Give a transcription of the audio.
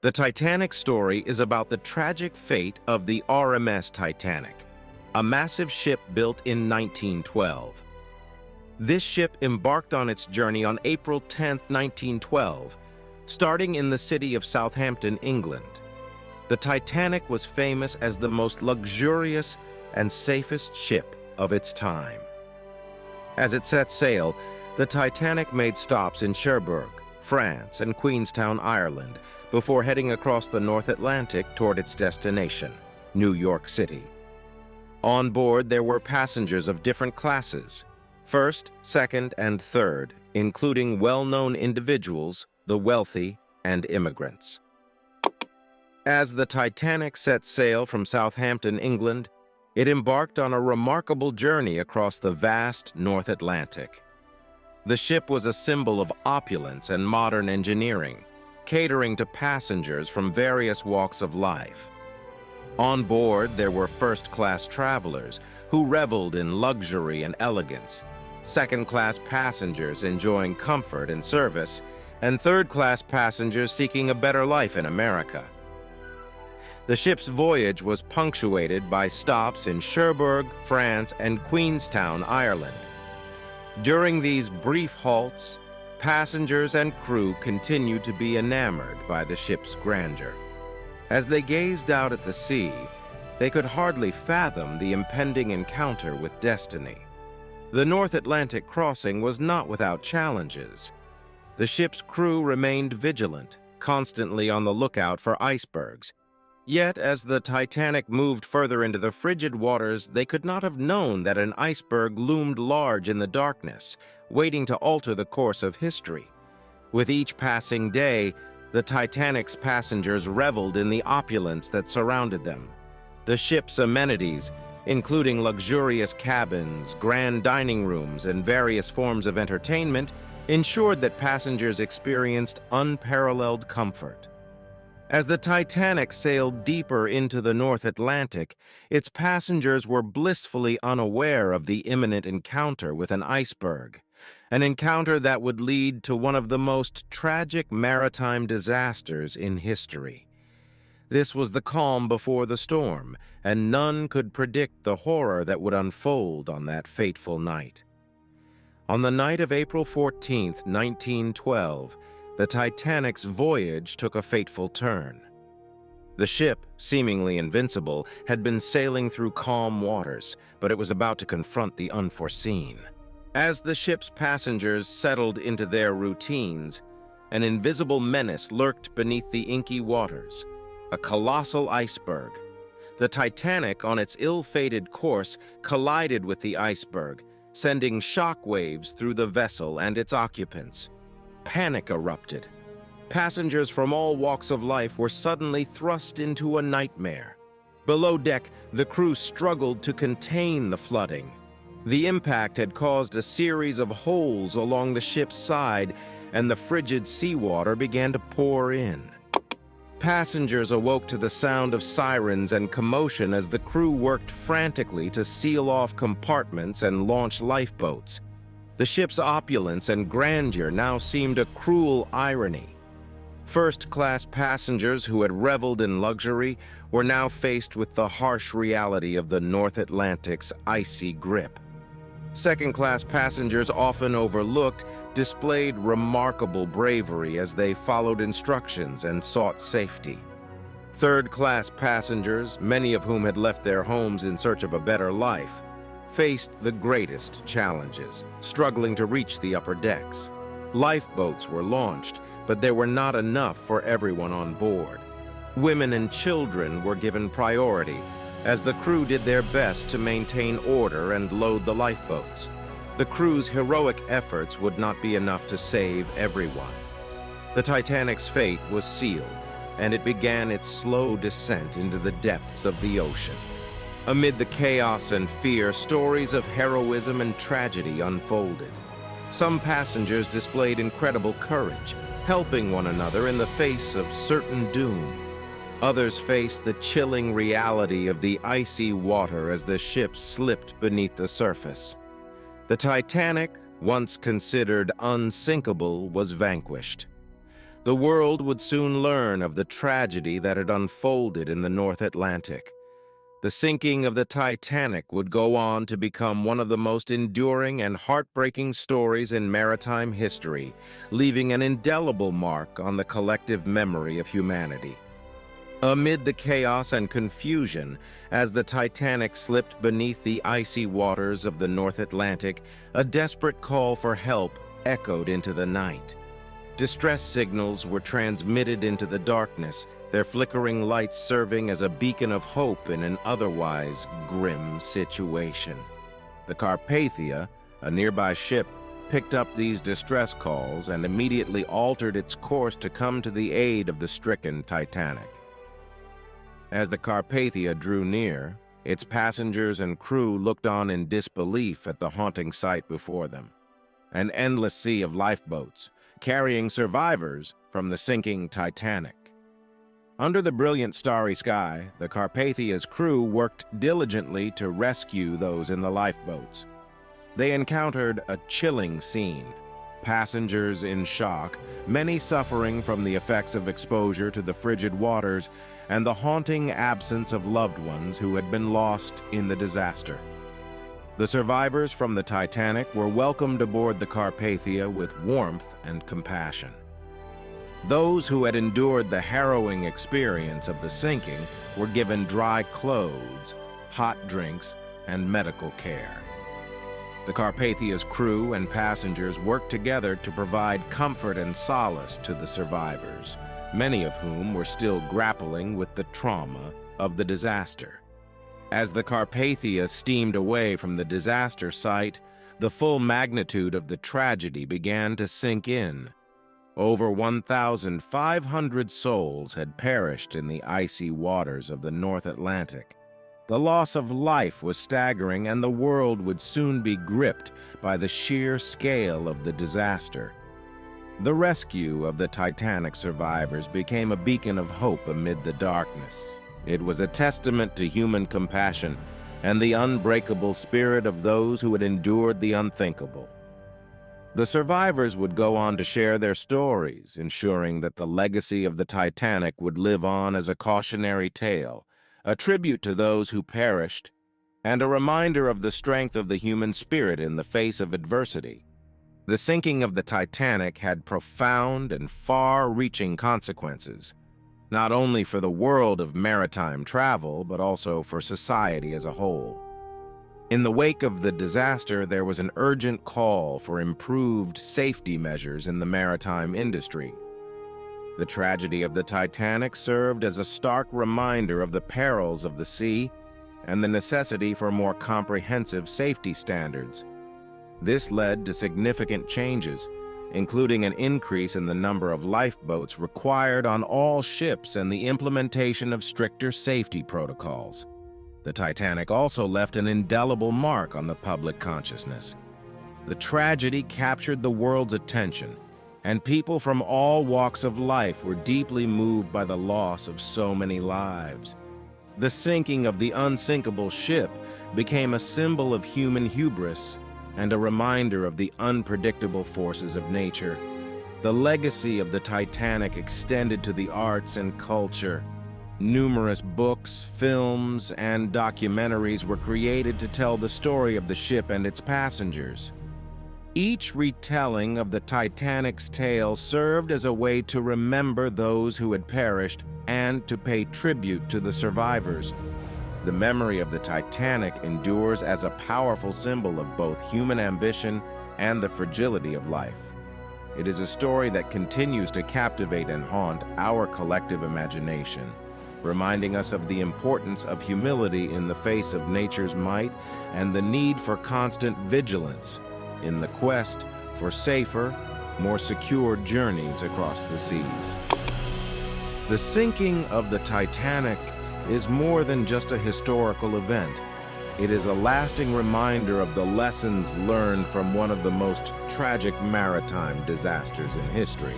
The Titanic story is about the tragic fate of the RMS Titanic, a massive ship built in 1912. This ship embarked on its journey on April 10, 1912, starting in the city of Southampton, England. The Titanic was famous as the most luxurious and safest ship of its time. As it set sail, the Titanic made stops in Cherbourg, France, and Queenstown, Ireland, before heading across the North Atlantic toward its destination, New York City. On board, there were passengers of different classes, first, second, and third, including well-known individuals, the wealthy, and immigrants. As the Titanic set sail from Southampton, England, it embarked on a remarkable journey across the vast North Atlantic. The ship was a symbol of opulence and modern engineering, catering to passengers from various walks of life. On board, there were first-class travelers who reveled in luxury and elegance, second-class passengers enjoying comfort and service, and third-class passengers seeking a better life in America. The ship's voyage was punctuated by stops in Cherbourg, France, and Queenstown, Ireland. During these brief halts, passengers and crew continued to be enamored by the ship's grandeur. As they gazed out at the sea, they could hardly fathom the impending encounter with destiny. The North Atlantic crossing was not without challenges. The ship's crew remained vigilant, constantly on the lookout for icebergs. Yet, as the Titanic moved further into the frigid waters, they could not have known that an iceberg loomed large in the darkness, waiting to alter the course of history. With each passing day, the Titanic's passengers reveled in the opulence that surrounded them. The ship's amenities, including luxurious cabins, grand dining rooms, and various forms of entertainment, ensured that passengers experienced unparalleled comfort. As the Titanic sailed deeper into the North Atlantic, its passengers were blissfully unaware of the imminent encounter with an iceberg, an encounter that would lead to one of the most tragic maritime disasters in history. This was the calm before the storm, and none could predict the horror that would unfold on that fateful night. On the night of April 14, 1912, the Titanic's voyage took a fateful turn. The ship, seemingly invincible, had been sailing through calm waters, but it was about to confront the unforeseen. As the ship's passengers settled into their routines, an invisible menace lurked beneath the inky waters, a colossal iceberg. The Titanic, on its ill-fated course, collided with the iceberg, sending shock waves through the vessel and its occupants. Panic erupted. Passengers from all walks of life were suddenly thrust into a nightmare. Below deck, the crew struggled to contain the flooding. The impact had caused a series of holes along the ship's side, and the frigid seawater began to pour in. Passengers awoke to the sound of sirens and commotion as the crew worked frantically to seal off compartments and launch lifeboats. The ship's opulence and grandeur now seemed a cruel irony. First-class passengers who had reveled in luxury were now faced with the harsh reality of the North Atlantic's icy grip. Second-class passengers, often overlooked, displayed remarkable bravery as they followed instructions and sought safety. Third-class passengers, many of whom had left their homes in search of a better life, faced the greatest challenges, struggling to reach the upper decks. Lifeboats were launched, but there were not enough for everyone on board. Women and children were given priority, as the crew did their best to maintain order and load the lifeboats. The crew's heroic efforts would not be enough to save everyone. The Titanic's fate was sealed, and it began its slow descent into the depths of the ocean. Amid the chaos and fear, stories of heroism and tragedy unfolded. Some passengers displayed incredible courage, helping one another in the face of certain doom. Others faced the chilling reality of the icy water as the ship slipped beneath the surface. The Titanic, once considered unsinkable, was vanquished. The world would soon learn of the tragedy that had unfolded in the North Atlantic. The sinking of the Titanic would go on to become one of the most enduring and heartbreaking stories in maritime history, leaving an indelible mark on the collective memory of humanity. Amid the chaos and confusion, as the Titanic slipped beneath the icy waters of the North Atlantic, a desperate call for help echoed into the night. Distress signals were transmitted into the darkness, their flickering lights serving as a beacon of hope in an otherwise grim situation. The Carpathia, a nearby ship, picked up these distress calls and immediately altered its course to come to the aid of the stricken Titanic. As the Carpathia drew near, its passengers and crew looked on in disbelief at the haunting sight before them. An endless sea of lifeboats, carrying survivors from the sinking Titanic. Under the brilliant starry sky, the Carpathia's crew worked diligently to rescue those in the lifeboats. They encountered a chilling scene. Passengers in shock, many suffering from the effects of exposure to the frigid waters, and the haunting absence of loved ones who had been lost in the disaster. The survivors from the Titanic were welcomed aboard the Carpathia with warmth and compassion. Those who had endured the harrowing experience of the sinking were given dry clothes, hot drinks, and medical care. The Carpathia's crew and passengers worked together to provide comfort and solace to the survivors, many of whom were still grappling with the trauma of the disaster. As the Carpathia steamed away from the disaster site, the full magnitude of the tragedy began to sink in. Over 1,500 souls had perished in the icy waters of the North Atlantic. The loss of life was staggering, and the world would soon be gripped by the sheer scale of the disaster. The rescue of the Titanic survivors became a beacon of hope amid the darkness. It was a testament to human compassion and the unbreakable spirit of those who had endured the unthinkable. The survivors would go on to share their stories, ensuring that the legacy of the Titanic would live on as a cautionary tale, a tribute to those who perished, and a reminder of the strength of the human spirit in the face of adversity. The sinking of the Titanic had profound and far-reaching consequences, not only for the world of maritime travel, but also for society as a whole. In the wake of the disaster, there was an urgent call for improved safety measures in the maritime industry. The tragedy of the Titanic served as a stark reminder of the perils of the sea and the necessity for more comprehensive safety standards. This led to significant changes, including an increase in the number of lifeboats required on all ships and the implementation of stricter safety protocols. The Titanic also left an indelible mark on the public consciousness. The tragedy captured the world's attention, and people from all walks of life were deeply moved by the loss of so many lives. The sinking of the unsinkable ship became a symbol of human hubris and a reminder of the unpredictable forces of nature. The legacy of the Titanic extended to the arts and culture. Numerous books, films, and documentaries were created to tell the story of the ship and its passengers. Each retelling of the Titanic's tale served as a way to remember those who had perished and to pay tribute to the survivors. The memory of the Titanic endures as a powerful symbol of both human ambition and the fragility of life. It is a story that continues to captivate and haunt our collective imagination, reminding us of the importance of humility in the face of nature's might and the need for constant vigilance in the quest for safer, more secure journeys across the seas. The sinking of the Titanic is more than just a historical event. It is a lasting reminder of the lessons learned from one of the most tragic maritime disasters in history.